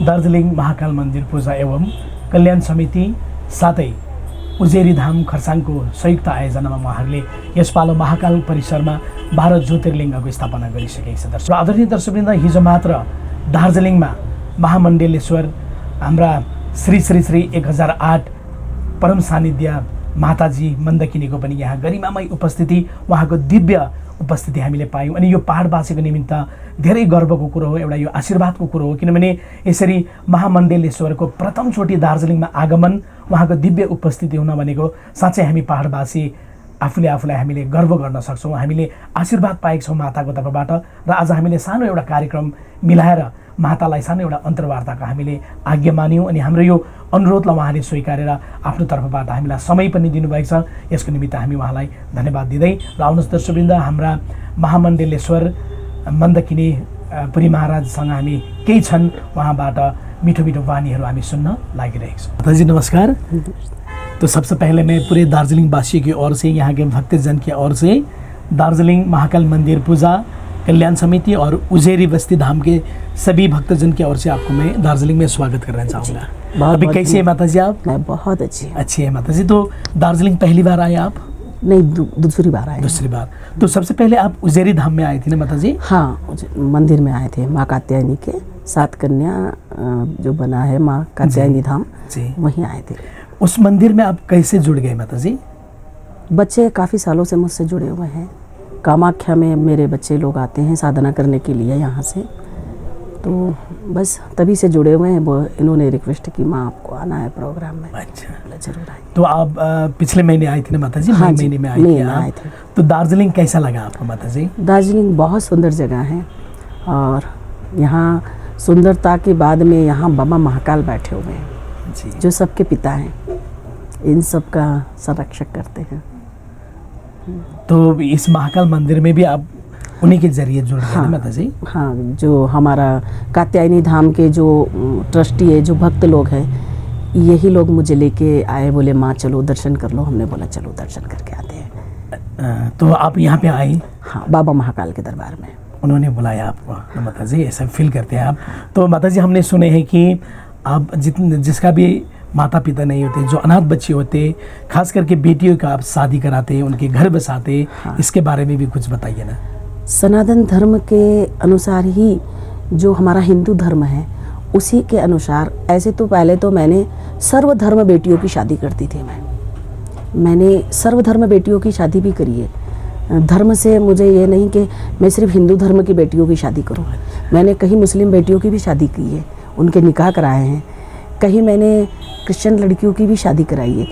दार्जिलिङ महाकाल मन्दिर पूजा एवं कल्याण समिति साथै उजेरी धाम खरसाङको संयुक्त आयोजनामा उहाँहरूले यसपालो महाकाल परिसरमा 12 ज्योतिर्लिङ्गको स्थापना गरिसकेका छन्। र आदरणीय दर्शकवृन्द, हिजो मात्र दार्जिलिङमा महामण्डलेश्वर हाम्रा श्री श्री श्री 1008 परम सानिध्य माताजी मन्दकिनीको पनि यहाँ गरिमामय उपस्थिति, उहाँको दिव्य उपस्थिति हामीले पायौँ। अनि यो पहाडवासीको निमित्त धेरै गर्वको कुरो हो, एउटा यो आशीर्वादको कुरो हो, किनभने यसरी महामण्डलेश्वरको प्रथमचोटि दार्जिलिङमा आगमन, उहाँको दिव्य उपस्थिति हुन भनेको साँच्चै हामी पहाडवासी आफूलाई हामीले गर्व गर्न सक्छौँ। हामीले आशीर्वाद पाएका छौँ माताको तर्फबाट। र आज हामीले सानो एउटा कार्यक्रम मिलाएर मातालाई सानो एउटा अन्तर्वार्ताको हामीले आज्ञा मान्यौँ अनि हाम्रो यो अनुरोधलाई उहाँले स्वीकारेर आफ्नो तर्फबाट हामीलाई समय पनि दिनुभएको छ। यसको निमित्त हामी उहाँलाई धन्यवाद दिँदै र आउनुहोस् दर्शकवृन्द, हाम्रा महामण्डलेश्वर मन्दकिनी पुरी महाराजसँग हामी केही छन् उहाँबाट मीठो मीठो वाणीहरू हामी सुन्न लागिरहेको छौँ। माताजी नमस्कार। तो सबसे पहले मैं पूरे दार्जिलिंग वासियों की ओर से, यहाँ के भक्तजन की ओर से दार्जिलिंग महाकाल मंदिर पूजा कल्याण समिति और उजेरी बस्ती धाम के सभी भक्तजन की ओर से आपको मैं दार्जिलिंग में स्वागत करना चाहूँगा। अभी कैसी है माताजी आप? मैं बहुत अच्छी है माताजी। तो दार्जिलिंग पहली बार आए आप? नहीं, दूसरी बार आए। दूसरी बार। तो सबसे पहले आप उजेरी धाम में आए थे ना माताजी? हाँ, मंदिर में आए थे। माँ कात्यायनी के 7 कन्या जो बना है माँ कात्यायनी धाम, वहीं आए थे। उस मंदिर में आप कैसे जुड़ गए माताजी? बच्चे काफ़ी सालों से मुझसे जुड़े हुए हैं। कामाख्या में मेरे बच्चे लोग आते हैं साधना करने के लिए यहाँ से, तो बस तभी से जुड़े हुए हैं। वो इन्होंने रिक्वेस्ट की माँ आपको आना है प्रोग्राम में। अच्छा, जरूर आए। तो आप पिछले महीने आई थी ना माताजी? हाँ, महीने में आए थे। तो दार्जिलिंग कैसा लगा आपको माताजी? दार्जिलिंग बहुत सुंदर जगह है और यहाँ सुंदरता के बाद में यहाँ बाबा महाकाल बैठे हुए हैं जो सबके पिता हैं, इन सब का संरक्षक करते हैं। तो इस महाकाल मंदिर में भी आप उन्हीं के जरिए जुड़ गए ना माताजी? हाँ, जो हमारा कात्यायनी धाम के जो ट्रस्टी है, जो भक्त लोग हैं, यही लोग मुझे लेके आए, बोले माँ चलो दर्शन कर लो। हमने बोला चलो दर्शन करके आते हैं। तो आप यहाँ पे आई? हाँ, बाबा महाकाल के दरबार में उन्होंने बुलाया आपको माताजी, ऐसा फील करते हैं आप? तो माताजी हमने सुने हैं कि आप जिसका भी माता पिता नहीं होते, जो अनाथ बच्चे होते, खास करके बेटियों का आप शादी कराते, उनके घर बसाते। हाँ। इसके बारे में भी कुछ बताइए ना। सनातन धर्म के अनुसार ही जो हमारा हिंदू धर्म है उसी के अनुसार, ऐसे तो पहले तो मैंने सर्वधर्म बेटियों की शादी करती थी। मैंने सर्वधर्म बेटियों की शादी भी करी है। धर्म से मुझे ये नहीं कि मैं सिर्फ हिंदू धर्म की बेटियों की शादी करूँ। मैंने कहीं मुस्लिम बेटियों की भी शादी की है, उनके निकाह कराए हैं। कहीं मैंने क्रिश्चियन लड़कियों की भी शादी कराई है।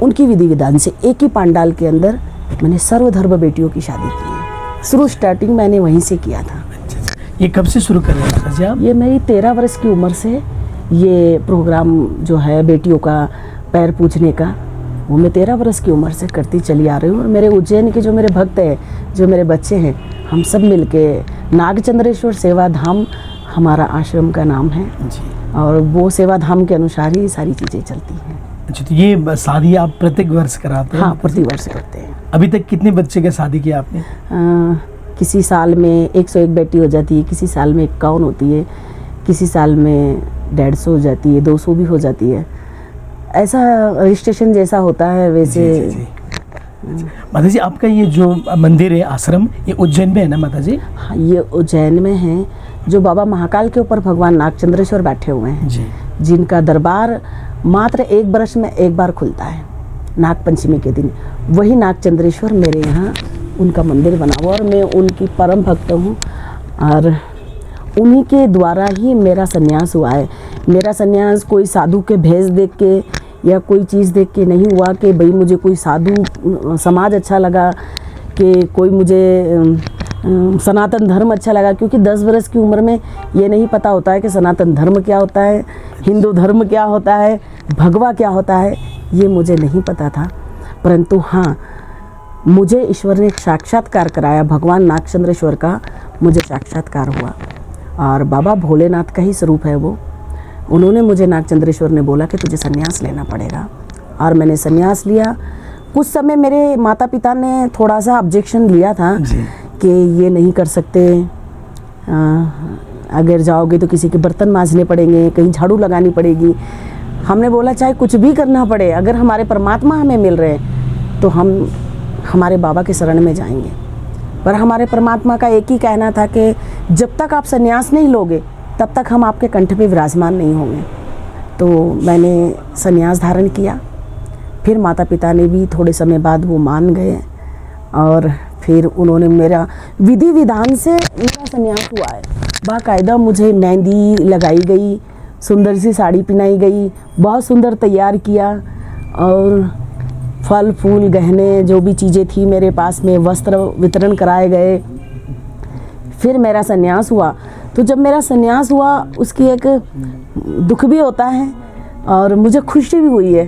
उनकी विधि विधान से एक ही पांडाल के अंदर मैंने सर्वधर्म बेटियों की शादी की है। शुरू स्टार्टिंग मैंने वहीं से किया था। ये कब से शुरू कर रहे हैं? ये मेरी 13 वर्ष की उम्र से ये प्रोग्राम जो है बेटियों का पैर पूछने का, वो मैं 13 वर्ष की उम्र से करती चली आ रही हूँ। और मेरे उज्जैन के जो मेरे भक्त हैं, जो मेरे बच्चे हैं, हम सब मिलके नागचंद्रेश्वर सेवा धाम हमारा आश्रम का नाम है जी। और वो सेवा धाम के अनुसार ही सारी चीज़ें चलती हैं। अच्छा, तो ये शादी आप प्रत्येक वर्ष कराते हैं? हाँ, प्रति वर्ष करते हैं। अभी तक कितने बच्चे की शादी की आपने? किसी साल में 101 बेटी हो जाती है, किसी साल में 51 होती है, किसी साल में 150 हो जाती है, 200 भी हो जाती है। ऐसा रजिस्ट्रेशन जैसा होता है वैसे। माता जी, आपका ये जो मंदिर है, आश्रम, ये उज्जैन में है ना माता जी? हाँ, ये उज्जैन में है। जो बाबा महाकाल के ऊपर भगवान नागचंद्रेश्वर बैठे हुए हैं जी, जिनका दरबार मात्र 1 वर्ष में 1 बार खुलता है, नाग पंचमी के दिन। वही नागचंद्रेश्वर मेरे यहाँ उनका मंदिर बना हुआ और मैं उनकी परम भक्त हूँ। और उन्हीं के द्वारा ही मेरा संन्यास हुआ है। मेरा संन्यास कोई साधु के भेष देख के या कोई चीज़ देख के नहीं हुआ कि भाई मुझे कोई साधु समाज अच्छा लगा, कि कोई मुझे सनातन धर्म अच्छा लगा। क्योंकि 10 वर्ष की उम्र में ये नहीं पता होता है कि सनातन धर्म क्या होता है, हिंदू धर्म क्या होता है, भगवा क्या होता है, ये मुझे नहीं पता था। परंतु हाँ, मुझे ईश्वर ने साक्षात्कार कराया, भगवान नागचंद्रेश्वर का मुझे साक्षात्कार हुआ। और बाबा भोलेनाथ का ही स्वरूप है वो। उन्होंने मुझे, नागचंद्रेश्वर ने बोला कि तुझे संन्यास लेना पड़ेगा। और मैंने संन्यास लिया। कुछ समय मेरे माता पिता ने थोड़ा सा ऑब्जेक्शन लिया था कि ये नहीं कर सकते, अगर जाओगे तो किसी के बर्तन मांजने पड़ेंगे, कहीं झाड़ू लगानी पड़ेगी। हमने बोला चाहे कुछ भी करना पड़े, अगर हमारे परमात्मा हमें मिल रहे हैं तो हम हमारे बाबा के शरण में जाएंगे। पर हमारे परमात्मा का एक ही कहना था कि जब तक आप संन्यास नहीं लोगे तब तक हम आपके कंठ पे विराजमान नहीं होंगे। तो मैंने संन्यास धारण किया। फिर माता पिता ने भी थोड़े समय बाद वो मान गए और फिर उन्होंने मेरा विधि विधान से मेरा संन्यास हुआ है। बाकायदा मुझे मेहंदी लगाई गई, सुंदर सी साड़ी पहनाई गई, बहुत सुंदर तैयार किया और फल फूल गहने जो भी चीज़ें थी मेरे पास में, वस्त्र वितरण कराए गए। फिर मेरा संन्यास हुआ। तो जब मेरा संन्यास हुआ उसकी एक दुख भी होता है और मुझे खुशी भी हुई है।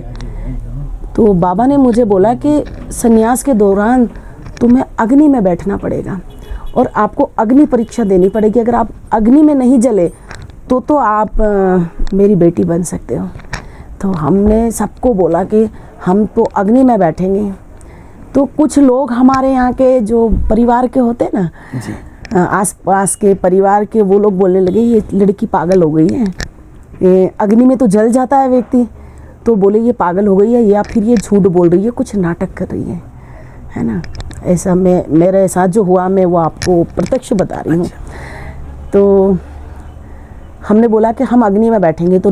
तो बाबा ने मुझे बोला कि संन्यास के दौरान तुम्हें अग्नि में बैठना पड़ेगा और आपको अग्नि परीक्षा देनी पड़ेगी। अगर आप अग्नि में नहीं जले तो आप मेरी बेटी बन सकते हो। तो हमने सबको बोला कि हम तो अग्नि में बैठेंगे। तो कुछ लोग हमारे यहाँ के जो परिवार के होते ना, आस पास के परिवार के, वो लोग बोलने लगे ये लड़की पागल हो गई है, ये अग्नि में तो जल जाता है व्यक्ति। तो बोले ये पागल हो गई है या फिर ये झूठ बोल रही है, कुछ नाटक कर रही है ना। ऐसा मेरे साथ जो हुआ मैं वो आपको प्रत्यक्ष बता रही हूँ। तो हमने बोला कि हम अग्नि में बैठेंगे। तो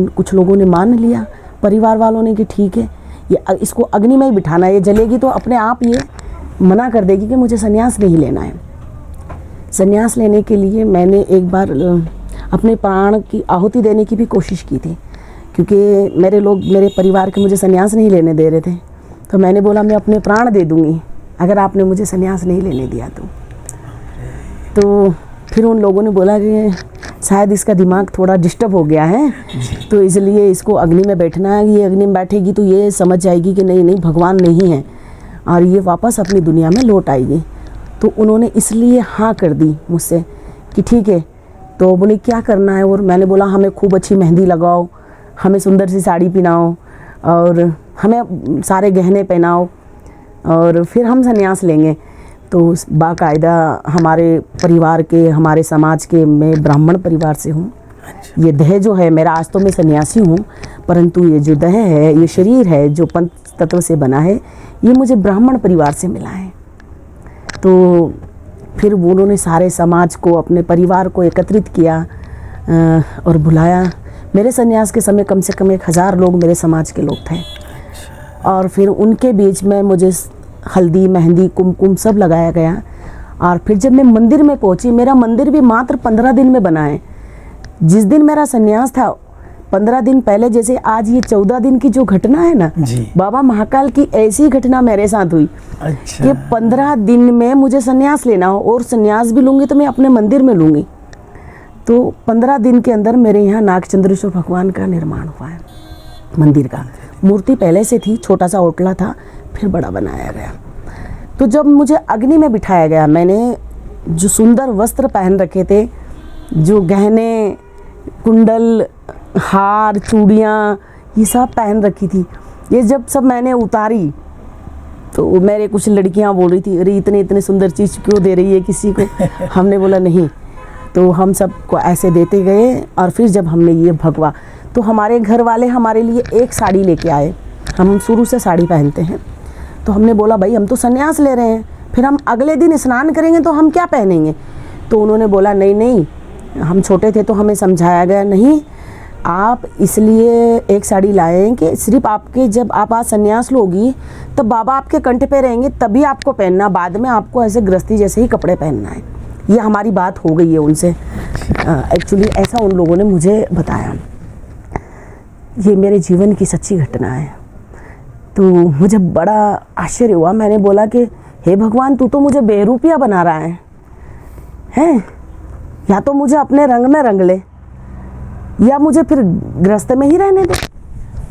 कुछ लोगों ने मान लिया, परिवार वालों ने, कि ठीक है ये इसको अग्नि में ही बिठाना है, ये जलेगी तो अपने आप ये मना कर देगी कि मुझे संन्यास नहीं लेना है। संन्यास लेने के लिए मैंने एक बार अपने प्राण की आहुति देने की भी कोशिश की थी, क्योंकि मेरे परिवार के मुझे संन्यास नहीं लेने दे रहे थे। तो मैंने बोला मैं अपने प्राण दे दूँगी अगर आपने मुझे संन्यास नहीं लेने दिया तो फिर उन लोगों ने बोला कि शायद इसका दिमाग थोड़ा डिस्टर्ब हो गया है, तो इसलिए इसको अग्नि में बैठना है। ये अग्नि में बैठेगी तो ये समझ जाएगी कि नहीं भगवान नहीं है और ये वापस अपनी दुनिया में लौट आएगी। तो उन्होंने इसलिए हाँ कर दी मुझसे कि ठीक है। तो बोले क्या करना है, और मैंने बोला हमें खूब अच्छी मेहंदी लगाओ, हमें सुंदर सी साड़ी पहनाओ और हमें सारे गहने पहनाओ और फिर हम संन्यास लेंगे। तो बाकायदा हमारे परिवार के, हमारे समाज के, मैं ब्राह्मण परिवार से हूँ। ये देह जो है मेरा, आज तो मैं सन्यासी हूँ, परंतु ये जो देह है, ये शरीर है जो पंच तत्व से बना है, ये मुझे ब्राह्मण परिवार से मिला है। तो फिर उन्होंने सारे समाज को, अपने परिवार को एकत्रित किया और बुलाया। मेरे संन्यास के समय कम से कम 1000 लोग मेरे समाज के लोग थे और फिर उनके बीच में मुझे हल्दी, मेहंदी, कुमकुम सब लगाया गया। और फिर जब मैं मंदिर में पहुंची, मेरा मंदिर भी मात्र 15 दिन में बना है। जिस दिन मेरा संन्यास था 15 दिन पहले, जैसे आज ये 14 दिन की जो घटना है ना, बाबा महाकाल की ऐसी घटना मेरे साथ हुई। अच्छा। कि 15 दिन में मुझे संन्यास लेना हो और संन्यास भी लूँगी तो मैं अपने मंदिर में लूँगी। तो 15 दिन के अंदर मेरे यहाँ नागचंद्रेश्वर भगवान का निर्माण हुआ है। मंदिर का मूर्ति पहले से थी, छोटा सा ओटला था, फिर बड़ा बनाया गया। तो जब मुझे अग्नि में बिठाया गया, मैंने जो सुंदर वस्त्र पहन रखे थे, जो गहने, कुंडल, हार, चूड़ियाँ, ये सब पहन रखी थी, ये जब सब मैंने उतारी तो मेरे कुछ लड़कियाँ बोल रही थी अरे इतने सुंदर चीज़ क्यों दे रही है किसी को। हमने बोला नहीं। तो हम सबको ऐसे देते गए और फिर जब हमने ये भगवा, तो हमारे घर वाले हमारे लिए एक साड़ी लेके आए। हम शुरू से साड़ी पहनते हैं। तो हमने बोला भाई हम तो संन्यास ले रहे हैं, फिर हम अगले दिन स्नान करेंगे तो हम क्या पहनेंगे। तो उन्होंने बोला नहीं, हम छोटे थे तो हमें समझाया गया नहीं, आप इसलिए एक साड़ी लाए कि सिर्फ आपके, जब आप आज संन्यास लोगी तब बाबा आपके कंठ पे रहेंगे तभी आपको पहनना, बाद में आपको ऐसे गृहस्थी जैसे ही कपड़े पहनना है। ये हमारी बात हो गई है उनसे। एक्चुअली ऐसा उन लोगों ने मुझे बताया। ये मेरे जीवन की सच्ची घटना है। तो मुझे बड़ा आश्चर्य हुआ। मैंने बोला कि हे भगवान, तू तो मुझे बेरूपिया बना रहा है? या तो मुझे अपने रंग में रंग ले या मुझे फिर गृहस्थ में ही रहने दे।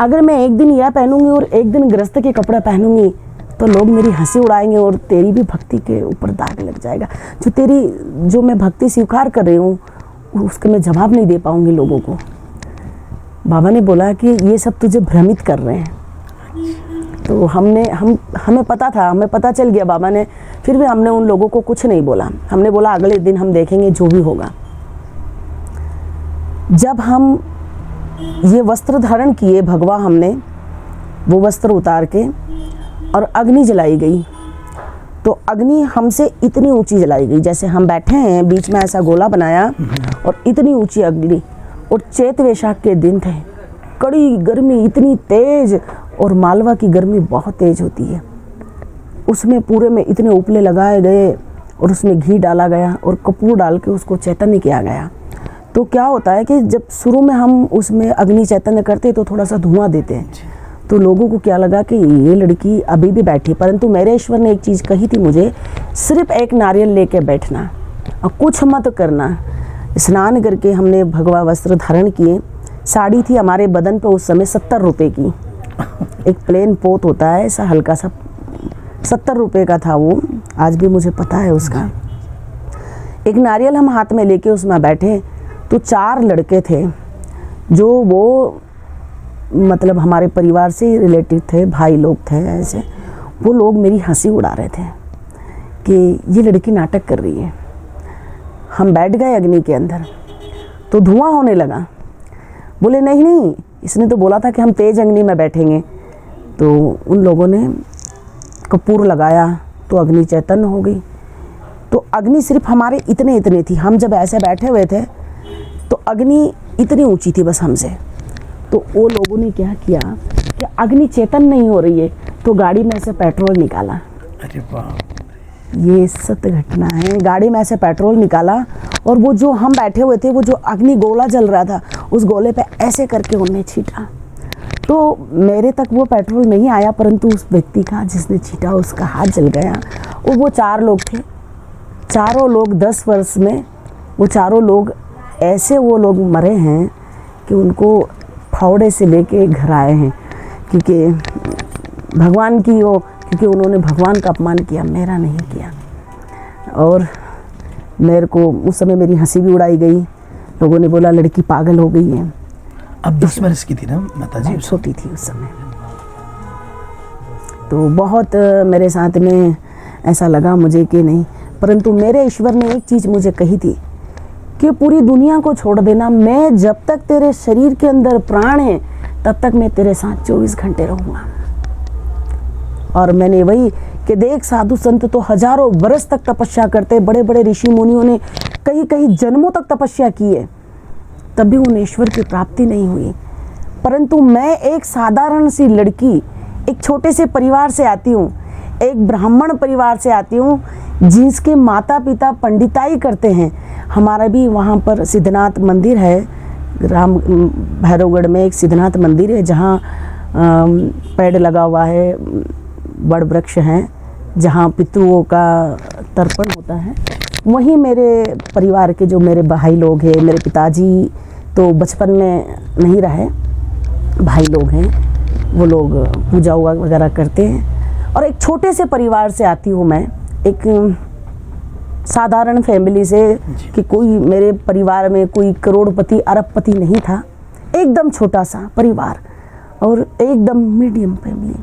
अगर मैं एक दिन यह पहनूंगी और एक दिन गृहस्थ के कपड़े पहनूंगी तो लोग मेरी हंसी उड़ाएंगे और तेरी भी भक्ति के ऊपर दाग लग जाएगा। जो मैं भक्ति स्वीकार कर रही हूँ उसका मैं जवाब नहीं दे पाऊंगी लोगों को। बाबा ने बोला कि ये सब तुझे भ्रमित कर रहे हैं। तो हमें पता था, हमें पता चल गया बाबा ने, फिर भी हमने उन लोगों को कुछ नहीं बोला। हमने बोला अगले दिन हम देखेंगे जो भी होगा। जब हम ये वस्त्र धारण किए भगवा हमने, वो वस्त्र उतार के, और अग्नि जलाई गई, तो अग्नि हमसे इतनी ऊंची जलाई गई, जैसे हम बैठे हैं बीच में ऐसा गोला बनाया और इतनी ऊंची अग्नि। और चैत वैशाख के दिन थे, कड़ी गर्मी इतनी तेज, और मालवा की गर्मी बहुत तेज होती है। उसमें पूरे में इतने उपले लगाए गए और उसमें घी डाला गया और कपूर डाल के उसको चैतन्य किया गया। तो क्या होता है कि जब शुरू में हम उसमें अग्नि चैतन्य करते तो थोड़ा सा धुआं देते हैं, तो लोगों को क्या लगा कि ये लड़की अभी भी बैठी, परंतु मेरे ईश्वर ने एक चीज़ कही थी मुझे, सिर्फ एक नारियल लेके बैठना और कुछ मत करना। स्नान करके हमने भगवा वस्त्र धारण किए। साड़ी थी हमारे बदन पे उस समय 70 रुपये की, एक प्लेन पोत होता है ऐसा हल्का सा, 70 रुपये का था वो, आज भी मुझे पता है उसका। एक नारियल हम हाथ में लेके उसमें बैठे, तो 4 लड़के थे जो वो मतलब हमारे परिवार से रिलेटिव थे, भाई लोग थे ऐसे। वो लोग मेरी हंसी उड़ा रहे थे कि ये लड़की नाटक कर रही है। हम बैठ गए अग्नि के अंदर, तो धुआं होने लगा। बोले नहीं नहीं, इसने तो बोला था कि हम तेज अग्नि में बैठेंगे। तो उन लोगों ने कपूर लगाया तो अग्नि चैतन्य हो गई। तो अग्नि सिर्फ हमारे इतने इतने थी, हम जब ऐसे बैठे हुए थे तो अग्नि इतनी ऊंची थी बस हमसे। तो वो लोगों ने क्या किया कि अग्नि चेतन नहीं हो रही है, तो गाड़ी में से पेट्रोल निकाला। अरे वाह, ये सत्य घटना है। गाड़ी में से पेट्रोल निकाला और वो जो हम बैठे हुए थे, वो जो अग्नि गोला जल रहा था, उस गोले पे ऐसे करके उन्हें छीटा। तो मेरे तक वो पेट्रोल नहीं आया, परंतु उस व्यक्ति का जिसने छीटा उसका हाथ जल गया। और वो 4 लोग थे, चारों लोग 10 वर्ष में वो चारों लोग ऐसे वो लोग मरे हैं कि उनको फावड़े से लेके घर आए हैं, क्योंकि भगवान की वो, क्योंकि उन्होंने भगवान का अपमान किया, मेरा नहीं किया। और मेरे को उस समय मेरी हंसी भी उड़ाई गई। लोगों ने बोला लड़की पागल हो गई है। अब 10 वर्ष की थी ना माताजी? छोटी थी उस समय। तो बहुत मेरे साथ में ऐसा लगा मुझे कि नहीं, परंतु मेरे ईश्वर ने एक चीज़ मुझे कही थी कि पूरी दुनिया को छोड़ देना, मैं जब तक तेरे शरीर के अंदर प्राण है तब तक मैं तेरे साथ 24 घंटे रहूँगा। और मैंने वही कि देख, साधु संत तो हजारों वर्ष तक तपस्या करते, बड़े बड़े ऋषि मुनियों ने कई कई जन्मों तक तपस्या की है, तब भी उन्हें ईश्वर की प्राप्ति नहीं हुई। परंतु मैं एक साधारण सी लड़की, एक छोटे से परिवार से आती हूँ, एक ब्राह्मण परिवार से आती हूँ, जिसके माता पिता पंडिताई करते हैं। हमारा भी वहाँ पर सिद्धनाथ मंदिर है, राम भैरवगढ़ में एक सिद्धनाथ मंदिर है, जहाँ पेड़ लगा हुआ है, बड़ वृक्ष हैं, जहाँ पितृओं का तर्पण होता है। वहीं मेरे परिवार के जो मेरे भाई लोग हैं, मेरे पिताजी तो बचपन में नहीं रहे, भाई लोग हैं, वो लोग पूजा वगैरह करते हैं। और एक छोटे से परिवार से आती हूँ मैं, एक साधारण फैमिली से, कि कोई मेरे परिवार में कोई करोड़पति अरबपति नहीं था, एकदम छोटा सा परिवार और एकदम मीडियम फैमिली,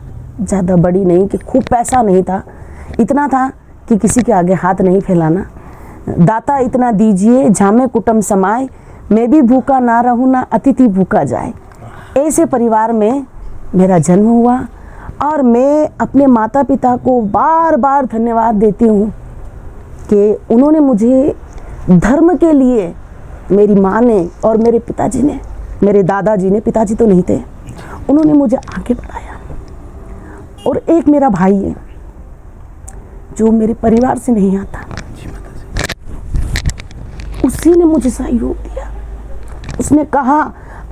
ज़्यादा बड़ी नहीं कि खूब पैसा नहीं था, इतना था कि किसी के आगे हाथ नहीं फैलाना। दाता इतना दीजिए झामे कुटुंब समाए, मैं भी भूखा ना रहूँ ना अतिथि भूखा जाए। ऐसे परिवार में मेरा जन्म हुआ और मैं अपने माता पिता को बार बार धन्यवाद देती हूँ कि उन्होंने मुझे धर्म के लिए, मेरी माँ ने और मेरे पिताजी ने, मेरे दादाजी ने, पिताजी तो नहीं थे, उन्होंने मुझे आगे बढ़ाया। और एक मेरा भाई है जो मेरे परिवार से नहीं आता, उसी ने मुझे सहयोग दिया। उसने कहा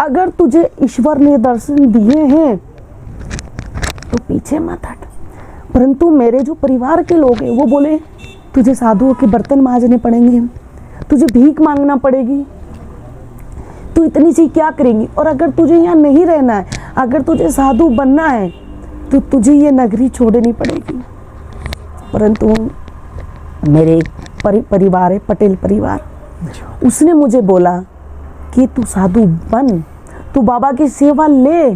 अगर तुझे ईश्वर ने दर्शन दिए हैं तो पीछे मत हट। परंतु मेरे जो परिवार के लोग हैं वो बोले तुझे साधुओं के बर्तन मांजने पड़ेंगे, तुझे भीख मांगना पड़ेगी, तू इतनी सी क्या करेंगी, और अगर तुझे यहाँ नहीं रहना है, अगर तुझे साधु बनना है तो तुझे ये नगरी छोड़नी पड़ेगी। परंतु मेरे एक परिवार है, पटेल परिवार, उसने मुझे बोला कि तू साधु बन, तू बाबा की सेवा ले,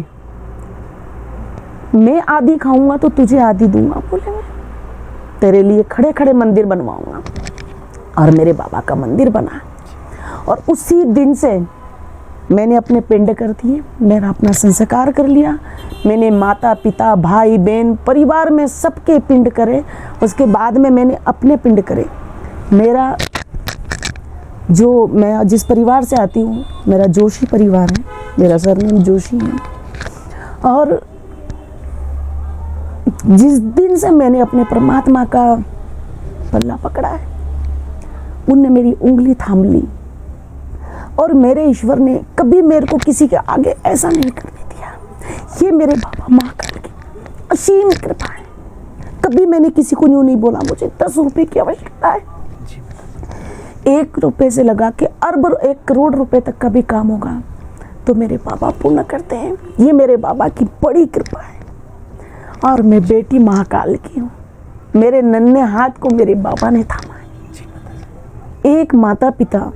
मैं आदि खाऊंगा तो तुझे आदि दूंगा। बोले मैं तेरे लिए खड़े खड़े मंदिर बनवाऊंगा। और मेरे बाबा का मंदिर बना। और उसी दिन से मैंने अपने पिंड कर दिए, मेरा अपना संस्कार कर लिया। मैंने माता पिता भाई बहन परिवार में सबके पिंड करे, उसके बाद में मैंने अपने पिंड करे। मेरा जो मैं जिस परिवार से आती हूँ, मेरा जोशी परिवार है, मेरा सरनेम जोशी है। और जिस दिन से मैंने अपने परमात्मा का पल्ला पकड़ा है, उनने मेरी उंगली थाम ली और मेरे ईश्वर ने कभी मेरे को किसी के आगे ऐसा नहीं करने दिया। ये मेरे बाबा महाकाल की असीम कृपा है। कभी मैंने किसी को यूँ नहीं बोला मुझे 10 रुपए की आवश्यकता है, 1 रुपए से लगा के अरब 1 करोड़ रुपए तक का भी काम होगा तो मेरे बाबा पूर्ण करते हैं। ये मेरे बाबा की बड़ी कृपा है। और मैं बेटी महाकाल की हूँ। मेरे नन्हे हाथ को मेरे बाबा ने थामा है। एक माता पिता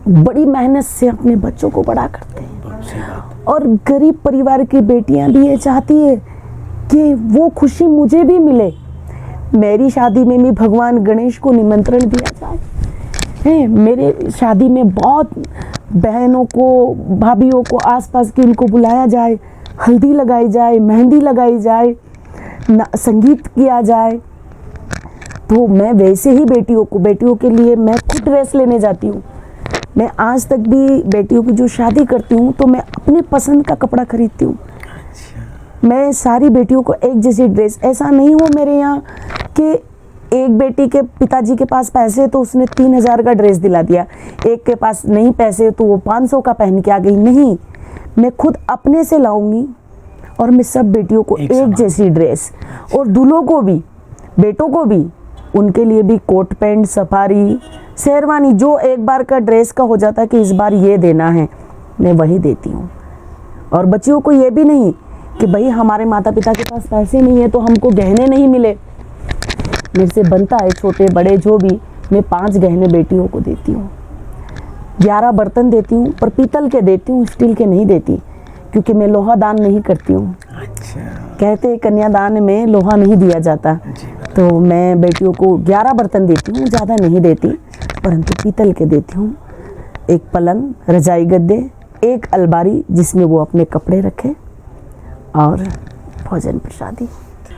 बड़ी मेहनत से अपने बच्चों को बड़ा करते हैं, और गरीब परिवार की बेटियां भी ये चाहती है कि वो खुशी मुझे भी मिले। मेरी शादी में भी भगवान गणेश को निमंत्रण दिया जाए। मेरे शादी में बहुत बहनों को, भाभीओं को, आसपास की इनको बुलाया जाए, हल्दी लगाई जाए, मेहंदी लगाई जाए, संगीत किया जाए। तो मैं वैसे ही बेटियों के लिए मैं खुद ड्रेस लेने जाती हूँ। मैं आज तक भी बेटियों की जो शादी करती हूँ तो मैं अपनी पसंद का कपड़ा खरीदती हूँ। मैं सारी बेटियों को एक जैसी ड्रेस, ऐसा नहीं हो मेरे यहाँ कि एक बेटी के पिताजी के पास पैसे तो उसने 3000 का ड्रेस दिला दिया, एक के पास नहीं पैसे तो वो 500 का पहन के आ गई। नहीं, मैं खुद अपने से लाऊंगी और मैं सब बेटियों को एक जैसी ड्रेस, और दूल्हों को भी, बेटों को भी, उनके लिए भी कोट पैंट, सफारी, शेरवानी, जो एक बार का ड्रेस का हो जाता है कि इस बार ये देना है, मैं वही देती हूँ। और बच्चियों को ये भी नहीं कि भाई हमारे माता पिता के पास पैसे नहीं है तो हमको गहने नहीं मिले। मेरे से बनता है, छोटे बड़े जो भी, मैं 5 गहने बेटियों को देती हूँ। 11 बर्तन देती हूँ, पर पीतल के देती हूँ, स्टील के नहीं देती, क्योंकि मैं लोहा दान नहीं करती हूँ। अच्छा। कहते कन्यादान में लोहा नहीं दिया जाता, तो मैं बेटियों को 11 बर्तन देती हूँ, ज़्यादा नहीं देती, परंतु पीतल के देती हूँ। एक पलंग, रजाई गद्दे, एक अलमारी जिसमें वो अपने कपड़े रखे, और भोजन प्रसादी।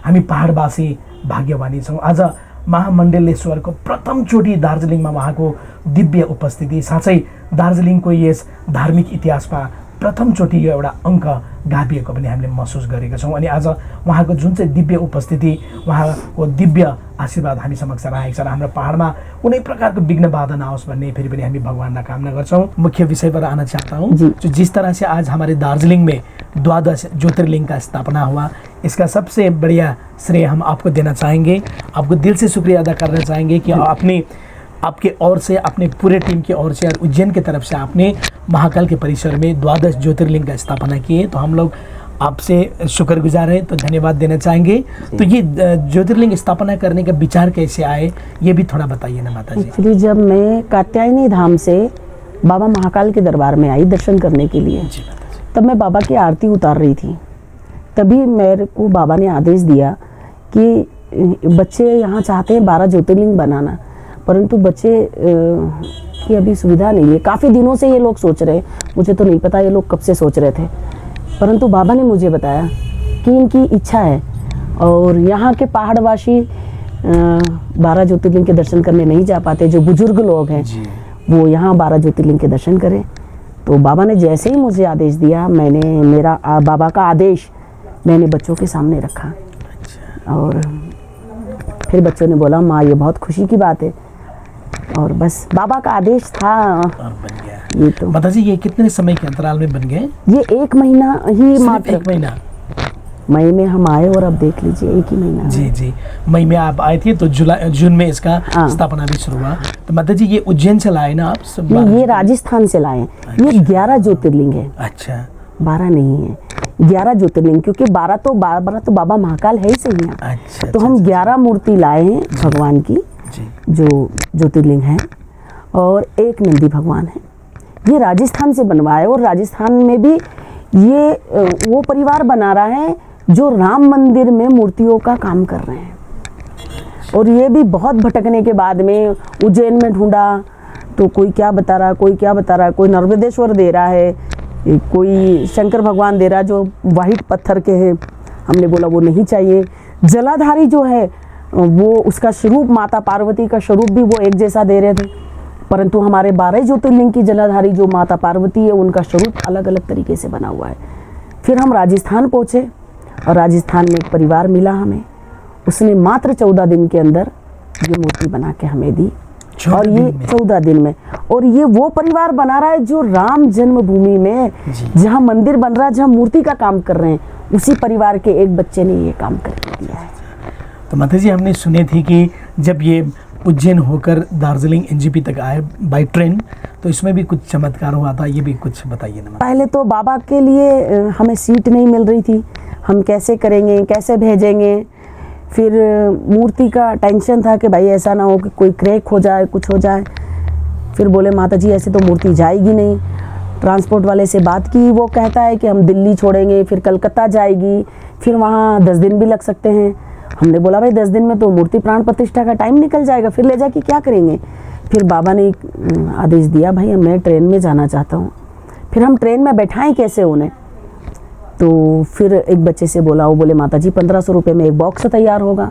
हामी पहाडवासी भाग्यवानी छौँ। आज महामण्डलेश्वरको प्रथमचोटि दार्जिलिङमा उहाँको दिव्य उपस्थिति, साँच्चै दार्जिलिङको यस धार्मिक इतिहासमा प्रथमचोटि यो एउटा अङ्क गाभिएको पनि हामीले महसुस गरेका छौँ। अनि आज उहाँको जुन चाहिँ दिव्य उपस्थिति, उहाँको दिव्य आशीर्वाद हामी समक्ष राखेको छ र हाम्रो पहाडमा कुनै प्रकारको विघ्न बाधा नआओस् भन्ने फेरि पनि हामी भगवानलाई कामना गर्छौँ। मुख्य विषय पर आना चाहता हूँ, जो जिस तरह से आज हमारे दार्जिलिङ में 12 ज्योतिर्लिंग का स्थापना हुआ, इसका सबसे बढ़िया श्रेय हम आपको देना चाहेंगे। आपको दिल से शुक्रिया अदा करना चाहेंगे कि आपके ओर से, अपने पूरे टीम की ओर से और उज्जैन की तरफ से आपने महाकाल के परिसर में 12 ज्योतिर्लिंग का स्थापना किए। तो हम लोग आपसे शुक्रगुजार हैं, तो धन्यवाद देना चाहेंगे। तो ये ज्योतिर्लिंग स्थापना करने का विचार कैसे आए, ये भी थोड़ा बताइए ना माता जी। एक्चुअली जब मैं कात्यायनी धाम से बाबा महाकाल के दरबार में आई दर्शन करने के लिए, तब मैं बाबा की आरती उतार रही थी। तभी मेरे को बाबा ने आदेश दिया कि बच्चे यहाँ चाहते हैं 12 ज्योतिर्लिंग बनाना, परंतु बच्चे की अभी सुविधा नहीं है। काफ़ी दिनों से ये लोग सोच रहे, मुझे तो नहीं पता ये लोग कब से सोच रहे थे, परंतु बाबा ने मुझे बताया कि इनकी इच्छा है और यहाँ के पहाड़वासी 12 ज्योतिर्लिंग के दर्शन करने नहीं जा पाते, जो बुजुर्ग लोग हैं वो यहाँ 12 ज्योतिर्लिंग के दर्शन करें। तो बाबा ने जैसे ही मुझे आदेश दिया, मैंने मेरा बाबा का आदेश मैंने बच्चों के सामने रखा। और फिर बच्चों ने बोला माँ ये बहुत खुशी की बात है, और बस बाबा का आदेश था और बन गया। ये तो माता जी ये कितने समय के अंतराल में बन गए? ये 1 महीना ही, मात्र 1 महीना। मई में हम आए और अब देख लीजिए 1 ही महीना। जी, मई में आप आए थे, तो जून में इसका स्थापना भी शुरू हुआ। तो माता जी ये उज्जैन से लाए ना आप सब? नहीं, ये राजस्थान से लाए। ये 11 ज्योतिर्लिंग है। अच्छा, 12 नहीं है, 11 ज्योतिर्लिंग, क्योंकि 12 तो बाबा महाकाल है ही सही है। अच्छा, तो हम 11 मूर्ति लाए हैं भगवान की, जो ज्योतिर्लिंग है, और एक नंदी भगवान है। ये राजस्थान से बनवाए, और राजस्थान में भी ये वो परिवार बना रहा है जो राम मंदिर में मूर्तियों का काम कर रहे हैं। और ये भी बहुत भटकने के बाद में उज्जैन में ढूंढा, तो कोई क्या बता रहा है, कोई क्या बता रहा है, कोई नर्मदेश्वर दे रहा है, कोई शंकर भगवान दे रहा है जो वाइट पत्थर के हैं। हमने बोला वो नहीं चाहिए। जलाधारी जो है वो उसका स्वरूप, माता पार्वती का स्वरूप भी वो एक जैसा दे रहे थे, परंतु हमारे 12 ज्योतिर्लिंग की जलाधारी जो माता पार्वती है उनका स्वरूप अलग अलग तरीके से बना हुआ है। फिर हम राजस्थान पहुँचे और राजस्थान में एक परिवार मिला हमें, उसने मात्र 14 दिन के अंदर ये मूर्ति बना के हमें दी। और ये 14 दिन में, और ये वो परिवार बना रहा है जो राम जन्मभूमि में जहाँ मंदिर बन रहा है, जहाँ मूर्ति का काम कर रहे हैं, उसी परिवार के एक बच्चे ने ये काम करके दिया है। तो माता जी, हमने सुने थी कि जब ये उज्जैन होकर दार्जिलिंग एनजेपी तक आए बाई ट्रेन, तो इसमें भी कुछ चमत्कार हुआ था, ये भी कुछ बताइए ना। पहले तो बाबा के लिए हमें सीट नहीं मिल रही थी, हम कैसे करेंगे, कैसे भेजेंगे। फिर मूर्ति का टेंशन था कि भाई ऐसा ना हो कि कोई क्रैक हो जाए, कुछ हो जाए। फिर बोले माता जी ऐसे तो मूर्ति जाएगी नहीं। ट्रांसपोर्ट वाले से बात की, वो कहता है कि हम दिल्ली छोड़ेंगे, फिर कलकत्ता जाएगी, फिर वहाँ 10 दिन भी लग सकते हैं। हमने बोला भाई 10 दिन में तो मूर्ति प्राण प्रतिष्ठा का टाइम निकल जाएगा, फिर ले जाके क्या करेंगे। फिर बाबा ने एक आदेश दिया, भाई मैं ट्रेन में जाना चाहता हूँ। फिर हम ट्रेन में बैठाएं कैसे उन्हें, तो फिर एक बच्चे से बोला, वो बोले माता जी 1500 रुपये में एक बॉक्स तैयार होगा।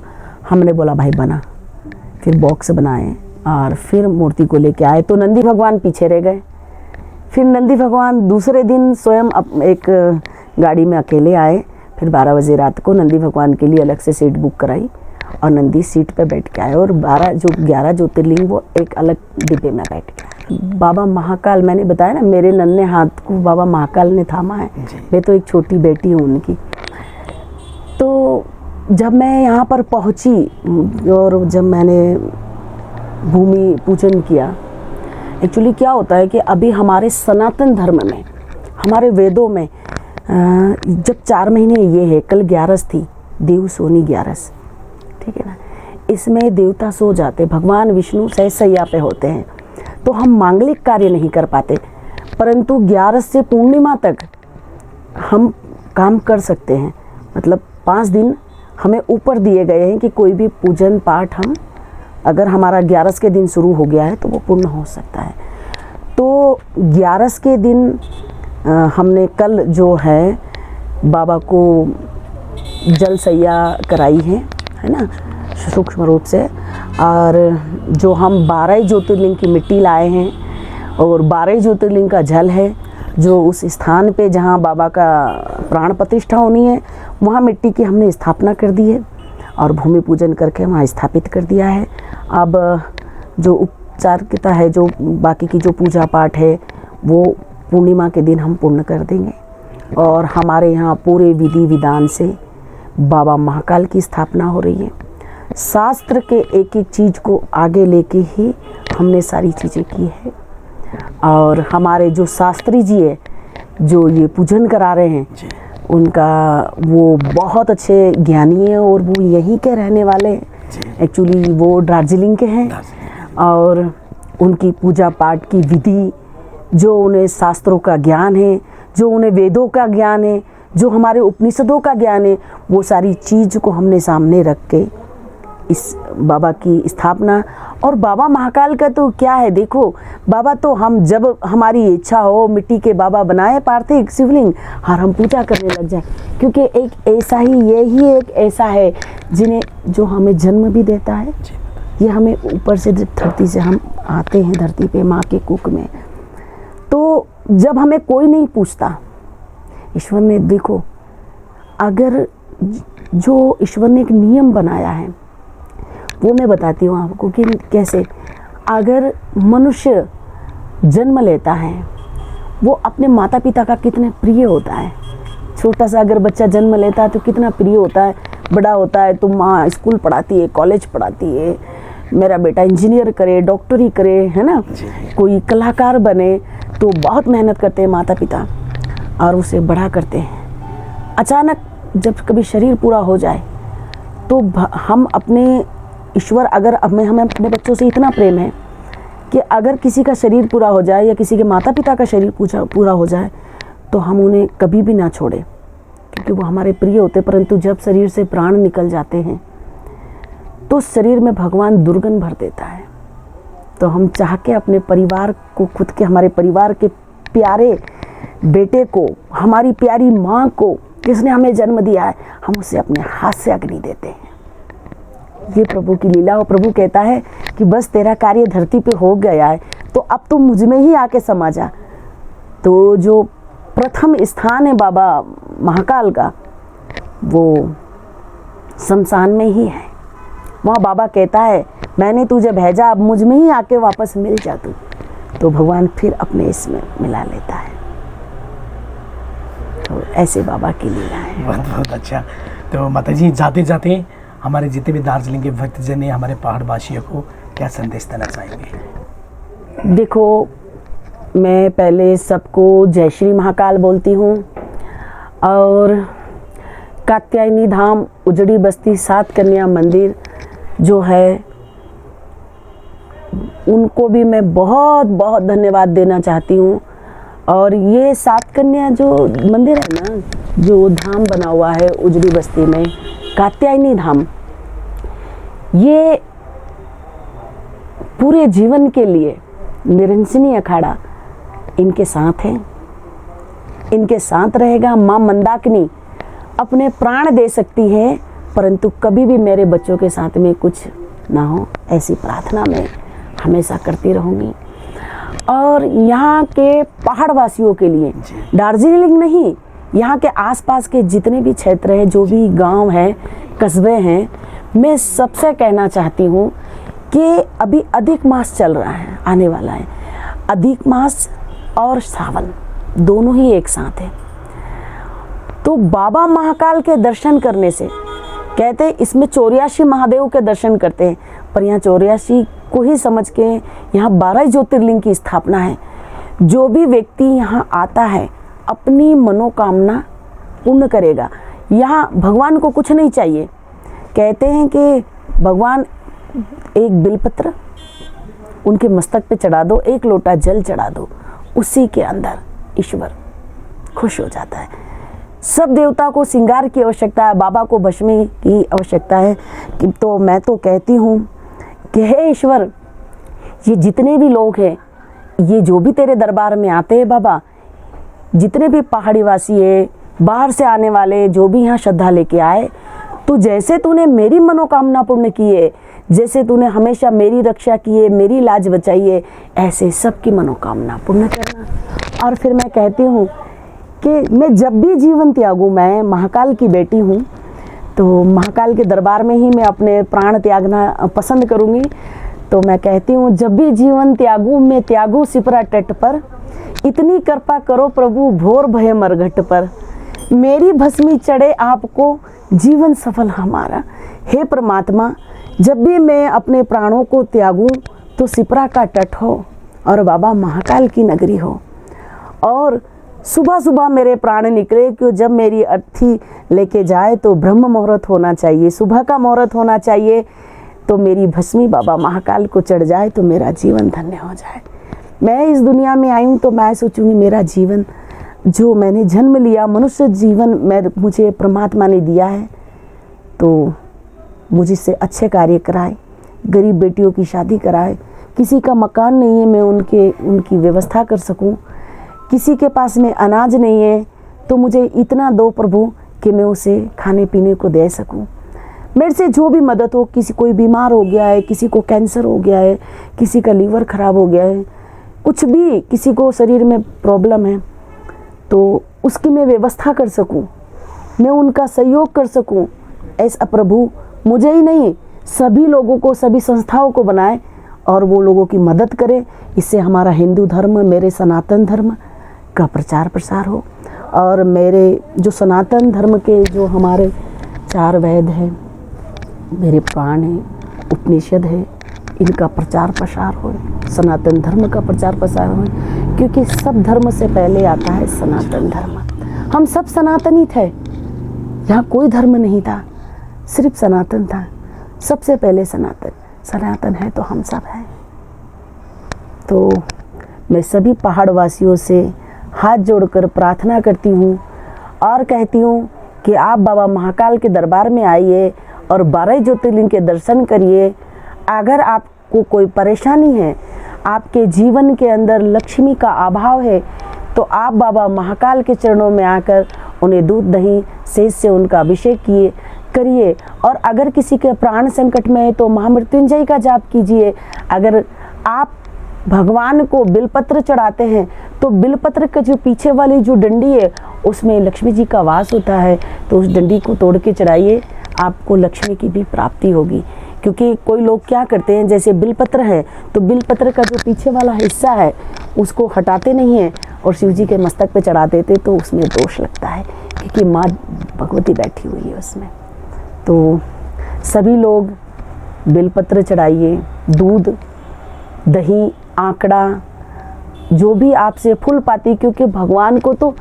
हमने बोला भाई बना। फिर बॉक्स बनाए और फिर मूर्ति को लेके आए, तो नंदी भगवान पीछे रह गए। फिर नंदी भगवान दूसरे दिन स्वयं एक गाड़ी में अकेले आए। फिर 12 बजे रात को नंदी भगवान के लिए अलग से सीट बुक कराई और नंदी सीट पे बैठ के आए, और 11 ज्योतिर्लिंग वो एक अलग डिब्बे में बैठ के आए। बाबा महाकाल, मैंने बताया ना मेरे नन्हे हाथ को बाबा महाकाल ने थामा है। मैं तो एक छोटी बेटी हूँ उनकी। तो जब मैं यहाँ पर पहुँची और जब मैंने भूमि पूजन किया, एक्चुअली क्या होता है कि अभी हमारे सनातन धर्म में, हमारे वेदों में जब 4 महीने ये है, कल 11 थी, देव सोनी 11, ठीक है ना, इसमें देवता सो जाते, भगवान विष्णु सहसैया पे होते हैं, तो हम मांगलिक कार्य नहीं कर पाते, परंतु 11 से पूर्णिमा तक हम काम कर सकते हैं। मतलब 5 दिन हमें ऊपर दिए गए हैं कि कोई भी पूजन पाठ हम, अगर हमारा 11 के दिन शुरू हो गया है तो वो पूर्ण हो सकता है। तो 11 के दिन हमने कल जो है बाबा को जल सैया कराई है ना, सूक्ष्म रूप से। और जो हम 12 ज्योतिर्लिंग की मिट्टी लाए हैं और 12 ज्योतिर्लिंग का जल है, जो उस स्थान पे जहाँ बाबा का प्राण प्रतिष्ठा होनी है, वहाँ मिट्टी की हमने स्थापना कर दी है और भूमि पूजन करके वहाँ स्थापित कर दिया है। अब जो उपचारिकता है, जो बाकी की जो पूजा पाठ है, वो पूर्णिमा के दिन हम पूर्ण कर देंगे। और हमारे यहाँ पूरे विधि विधान से बाबा महाकाल की स्थापना हो रही है। शास्त्र के एक एक चीज़ को आगे लेके ही हमने सारी चीज़ें की है। और हमारे जो शास्त्री जी है जो ये पूजन करा रहे हैं, उनका वो बहुत अच्छे ज्ञानी है और वो यहीं के रहने वाले हैं। एक्चुअली वो दार्जिलिंग के हैं और उनकी पूजा पाठ की विधि, जो उन्हें शास्त्रों का ज्ञान है, जो उन्हें वेदों का ज्ञान है, जो हमारे उपनिषदों का ज्ञान है, वो सारी चीज़ को हमने सामने रख के इस बाबा की स्थापना। और बाबा महाकाल का तो क्या है, देखो बाबा तो हम जब हमारी इच्छा हो मिट्टी के बाबा बनाए पार्थिव शिवलिंग और हम पूजा करने लग जाए, क्योंकि एक ऐसा ही, यही एक ऐसा है जिन्हें जो हमें जन्म भी देता है। ये हमें ऊपर से धरती से हम आते हैं धरती पे माँ के कुख में, तो जब हमें कोई नहीं पूछता, ईश्वर ने देखो, अगर जो ईश्वर ने एक नियम बनाया है वो मैं बताती हूँ आपको कि कैसे। अगर मनुष्य जन्म लेता है, वो अपने माता पिता का कितने प्रिय होता है। छोटा सा अगर बच्चा जन्म लेता है तो कितना प्रिय होता है, बड़ा होता है तो माँ स्कूल पढ़ाती है, कॉलेज पढ़ाती है, मेरा बेटा इंजीनियर करे, डॉक्टरी करे, है ना, कोई कलाकार बने, तो बहुत मेहनत करते हैं माता पिता और उसे बड़ा करते हैं। अचानक जब कभी शरीर पूरा हो जाए तो हम अपने ईश्वर, अगर हमें अपने बच्चों से इतना प्रेम है कि अगर किसी का शरीर पूरा हो जाए या किसी के माता पिता का शरीर पूरा हो जाए तो हम उन्हें कभी भी ना छोड़े, क्योंकि वो हमारे प्रिय होते। परंतु जब शरीर से प्राण निकल जाते हैं तो शरीर में भगवान दुर्गंध भर देता है। तो हम चाह के अपने परिवार को, खुद के हमारे परिवार के प्यारे बेटे को, हमारी प्यारी माँ को जिसने हमें जन्म दिया है, हम उसे अपने हाथ से अग्नि देते हैं। ये प्रभु की लीला। और प्रभु कहता है कि बस तेरा कार्य धरती पे हो गया है, तो अब तुम मुझ में ही आके समा जा। तो जो प्रथम स्थान है बाबा महाकाल का, वो शमशान में ही है। वहाँ बाबा कहता है मैंने तुझे भेजा, अब मुझ में ही आके वापस मिल जा तू। तो भगवान फिर अपने इसमें मिला लेता है। तो ऐसे बाबा की लीला है। बहुत बहुत अच्छा। तो माता जी, जाते जाते हमारे जितने भी दार्जिलिंग के भक्तजन हैं, हमारे पहाड़ वासियों को क्या संदेश देना चाहेंगे? देखो, मैं पहले सबको जय श्री महाकाल बोलती हूँ। और कात्यायनी धाम, उजड़ी बस्ती, 7 कन्या मंदिर जो है, उनको भी मैं बहुत बहुत धन्यवाद देना चाहती हूँ। और ये 7 कन्या जो मंदिर है ना, जो धाम बना हुआ है उजड़ी बस्ती में, कात्यायनी धाम, ये पूरे जीवन के लिए निरंजनी अखाड़ा इनके साथ है, इनके साथ रहेगा। माँ मंदाकिनी अपने प्राण दे सकती है, परंतु कभी भी मेरे बच्चों के साथ में कुछ ना हो, ऐसी प्रार्थना मैं हमेशा करती रहूँगी। और यहाँ के पहाड़ वासियों के लिए, दार्जिलिंग नहीं, यहाँ के आसपास के जितने भी क्षेत्र हैं, जो भी गांव हैं, कस्बे हैं, मैं सबसे कहना चाहती हूँ कि अभी अधिक मास चल रहा है, आने वाला है। अधिक मास और सावन दोनों ही एक साथ है। तो बाबा महाकाल के दर्शन करने से, कहते हैं इसमें 84 महादेव के दर्शन करते हैं, पर यहाँ 84 को ही समझ के यहाँ 12 ज्योतिर्लिंग की स्थापना है। जो भी व्यक्ति यहाँ आता है अपनी मनोकामना पूर्ण करेगा। यहाँ भगवान को कुछ नहीं चाहिए। कहते हैं कि भगवान एक बिलपत्र उनके मस्तक पे चढ़ा दो, 1 लोटा जल चढ़ा दो, उसी के अंदर ईश्वर खुश हो जाता है। सब देवता को श्रृंगार की आवश्यकता है, बाबा को भस्मी की आवश्यकता है। तो मैं तो कहती हूँ कि हे ईश्वर, ये जितने भी लोग हैं, ये जो भी तेरे दरबार में आते हैं बाबा, जितने भी पहाड़ी वासी है, बाहर से आने वाले, जो भी यहाँ श्रद्धा लेके आए, तो जैसे तूने मेरी मनोकामना पूर्ण की है, जैसे तूने हमेशा मेरी रक्षा की है, मेरी लाज बचाई है, ऐसे सबकी मनोकामना पूर्ण करना। और फिर मैं कहती हूँ कि मैं जब भी जीवन त्यागूँ, मैं महाकाल की बेटी हूँ, तो महाकाल के दरबार में ही मैं अपने प्राण त्यागना पसंद करूँगी। तो मैं कहती हूँ जब भी जीवन त्यागूँ, मैं त्यागूँ सिपरा तट पर, इतनी कृपा करो प्रभु भोर भय मरघट पर, मेरी भस्मी चढ़े आपको जीवन सफल हमारा। हे परमात्मा, जब भी मैं अपने प्राणों को त्यागूँ तो सिपरा का तट हो और बाबा महाकाल की नगरी हो। और सुबह सुबह मेरे प्राण निकले कि जब मेरी अर्थी लेके जाए तो ब्रह्म मुहूर्त होना चाहिए, सुबह का मुहूर्त होना चाहिए, तो मेरी भस्मी बाबा महाकाल को चढ़ जाए तो मेरा जीवन धन्य हो जाए। मैं इस दुनिया में आई हूँ तो मैं सोचूंगी मेरा जीवन, जो मैंने जन्म लिया, मनुष्य जीवन मुझे परमात्मा ने दिया है, तो मुझे से अच्छे कार्य कराए, गरीब बेटियों की शादी कराए, किसी का मकान नहीं है मैं उनकी व्यवस्था कर सकूं, किसी के पास में अनाज नहीं है तो मुझे इतना दो प्रभु कि मैं उसे खाने पीने को दे सकूं। मेरे से जो भी मदद हो, किसी कोई बीमार हो गया है, किसी को कैंसर हो गया है, किसी का लीवर खराब हो गया है, कुछ भी किसी को शरीर में प्रॉब्लम है, तो उसकी मैं व्यवस्था कर सकूं, मैं उनका सहयोग कर सकूं। ऐसा प्रभु मुझे ही नहीं, सभी लोगों को, सभी संस्थाओं को बनाए और वो लोगों की मदद करे। इससे हमारा हिंदू धर्म, मेरे सनातन धर्म का प्रचार प्रसार हो, और मेरे जो सनातन धर्म के जो हमारे 4 वेद हैं, मेरे पुराण हैं, उपनिषद है, इनका प्रचार प्रसार हो, सनातन धर्म का प्रचार प्रसार हो, क्योंकि सब धर्म से पहले आता है सनातन धर्म। हम सब सनातनी थे, यहाँ कोई धर्म नहीं था, सिर्फ सनातन था। सबसे पहले सनातन है तो हम सब हैं। तो मैं सभी पहाड़ वासियों से हाथ जोड़कर प्रार्थना करती हूँ और कहती हूँ कि आप बाबा महाकाल के दरबार में आइए और 12 ज्योतिर्लिंग के दर्शन करिए। अगर आप आपको कोई परेशानी है, आपके जीवन के अंदर लक्ष्मी का अभाव है, तो आप बाबा महाकाल के चरणों में आकर उन्हें दूध दही शेष से उनका अभिषेक करिए। और अगर किसी के प्राण संकट में है तो महामृत्युंजय का जाप कीजिए। अगर आप भगवान को बिलपत्र चढ़ाते हैं तो बिलपत्र का जो पीछे वाली जो डंडी है उसमें लक्ष्मी जी का वास होता है, तो उस डंडी को तोड़ के चढ़ाइए, आपको लक्ष्मी की भी प्राप्ति होगी। क्योंकि कोई लोग क्या करते हैं, जैसे बिलपत्र है तो बिलपत्र का जो पीछे वाला हिस्सा है उसको हटाते नहीं हैं और शिव जी के मस्तक पे चढ़ा देते, तो उसमें दोष लगता है क्योंकि माँ भगवती बैठी हुई है उसमें। तो सभी लोग बिलपत्र चढ़ाइए, दूध दही आंकड़ा जो भी आपसे फूल पाती, क्योंकि भगवान को तो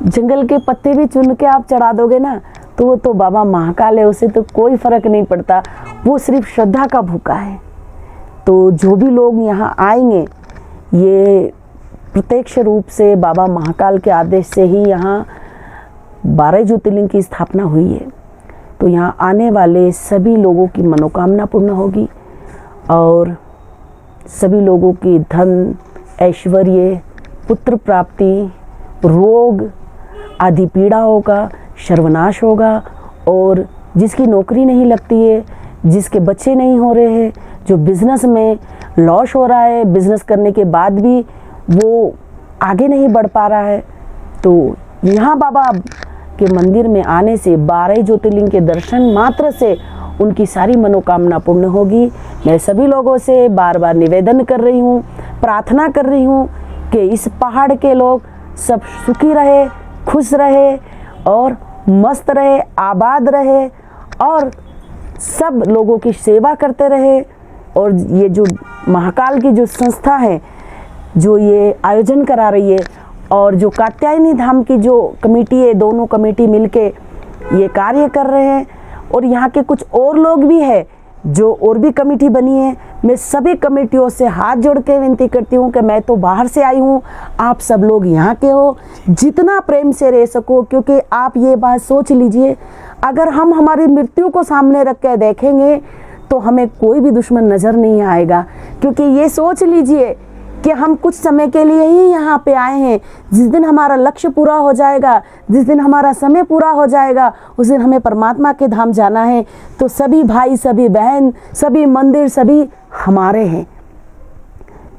जंगल के पत्ते भी चुन के आप चढ़ा दोगे ना तो वो तो बाबा महाकाल है, उसे तो कोई फर्क नहीं पड़ता, वो सिर्फ श्रद्धा का भूखा है। तो जो भी लोग यहाँ आएंगे, ये प्रत्यक्ष रूप से बाबा महाकाल के आदेश से ही यहाँ 12 ज्योतिर्लिंग की स्थापना हुई है। तो यहाँ आने वाले सभी लोगों की मनोकामना पूर्ण होगी और सभी लोगों की धन ऐश्वर्य पुत्र प्राप्ति रोग आदि पीड़ाओं का सर्वनाश होगा। और जिसकी नौकरी नहीं लगती है, जिसके बच्चे नहीं हो रहे हैं, जो बिजनेस में लॉस हो रहा है, बिजनेस करने के बाद भी वो आगे नहीं बढ़ पा रहा है, तो यहाँ बाबा के मंदिर में आने से 12 ज्योतिर्लिंग के दर्शन मात्र से उनकी सारी मनोकामना पूर्ण होगी। मैं सभी लोगों से बार बार निवेदन कर रही हूँ, प्रार्थना कर रही हूँ कि इस पहाड़ के लोग सब सुखी रहे, खुश रहे और मस्त रहे, आबाद रहे और सब लोगों की सेवा करते रहे। और ये जो महाकाल की जो संस्था है जो ये आयोजन करा रही है और जो कात्यायनी धाम की जो कमेटी है, दोनों कमेटी मिलके ये कार्य कर रहे हैं और यहाँ के कुछ और लोग भी हैं जो और भी कमेटी बनी है। मैं सभी कमेटियों से हाथ जोड़ के विनती करती हूँ कि मैं तो बाहर से आई हूँ, आप सब लोग यहाँ के हो, जितना प्रेम से रह सको। क्योंकि आप ये बात सोच लीजिए, अगर हम हमारी मृत्यु को सामने रख के देखेंगे तो हमें कोई भी दुश्मन नज़र नहीं आएगा। क्योंकि ये सोच लीजिए कि हम कुछ समय के लिए ही यहाँ पे आए हैं, जिस दिन हमारा लक्ष्य पूरा हो जाएगा, जिस दिन हमारा समय पूरा हो जाएगा, उस दिन हमें परमात्मा के धाम जाना है। तो सभी भाई, सभी बहन, सभी मंदिर, सभी हमारे हैं।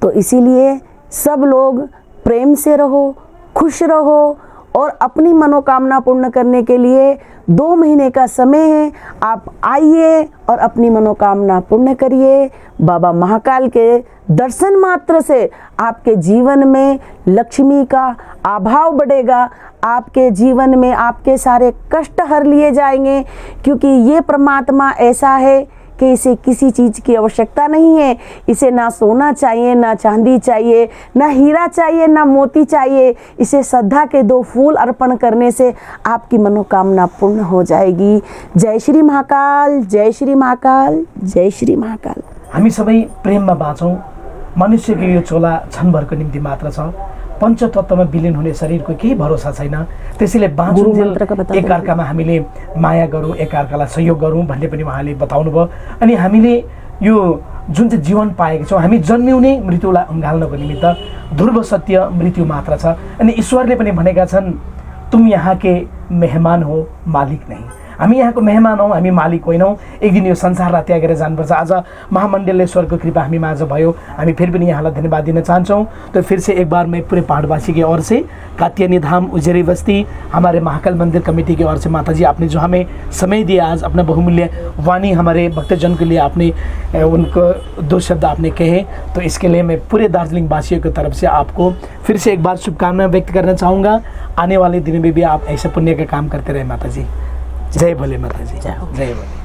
तो इसीलिए सब लोग प्रेम से रहो, खुश रहो और अपनी मनोकामना पूर्ण करने के लिए 2 महीने का समय है। आप आइए और अपनी मनोकामना पूर्ण करिए। बाबा महाकाल के दर्शन मात्र से आपके जीवन में लक्ष्मी का अभाव बढ़ेगा, आपके जीवन में आपके सारे कष्ट हर लिए जाएंगे। क्योंकि ये परमात्मा ऐसा है कि इसे किसी चीज़ की आवश्यकता नहीं है। इसे ना सोना चाहिए, ना चांदी चाहिए, ना हीरा चाहिए, ना मोती चाहिए। इसे श्रद्धा के 2 फूल अर्पण करने से आपकी मनोकामना पूर्ण हो जाएगी। जय श्री महाकाल, जय श्री महाकाल, जय श्री महाकाल। हामी सबै प्रेममा बाँचौँ। मनुष्यको यो चोला क्षणभरको निम्ति मात्र छ। पञ्चतत्त्वमा विलिन हुने शरीरको केही भरोसा छैन। त्यसैले बाँचौँ, एकअर्कामा हामीले माया गरौँ, एकअर्कालाई सहयोग गरौँ भन्ने पनि उहाँले बताउनु भयो। अनि हामीले यो जुन चाहिँ जीवन पाएका छौँ, हामी जन्मिउने मृत्युलाई अँगाल्नको निमित्त ध्रुव सत्य मृत्यु मात्र छ। अनि ईश्वरले पनि भनेका छन्, तुम यहाँ के मेहमान हो, मालिक नहीं। हामी यहाँको मेहमान हौँ, हामी मालिक होइनौँ। एक दिन यो संसारलाई त्यागेर जानुपर्छ। आज महामण्डलेश्वरको कृपा हामी माझ भयो। हामी फिर पनि यहाँलाई धन्यवाद दिन चाहन्छौँ। तो फिर से एक बार मैं पूरे पहाड़वासी की ओर से, कात्यायनी धाम उजेरी बस्ती, हमारे महाकाल मंदिर कमेटी की ओर से, माता जी आपने जो हमें समय दिया, आज अपना बहुमूल्य वाणी हमारे भक्तजन के लिए आपने उनको 2 शब्द आपने कहे, तो इसके लिए मैं पूरे दार्जिलिंग वासियों की तरफ से आपको फिर से एक बार शुभकामनाएं व्यक्त करना चाहूँगा। आने वाले दिनों में भी आप ऐसे पुण्य का काम करते रहे माता जी। जय भोले माता जी, जय भोले।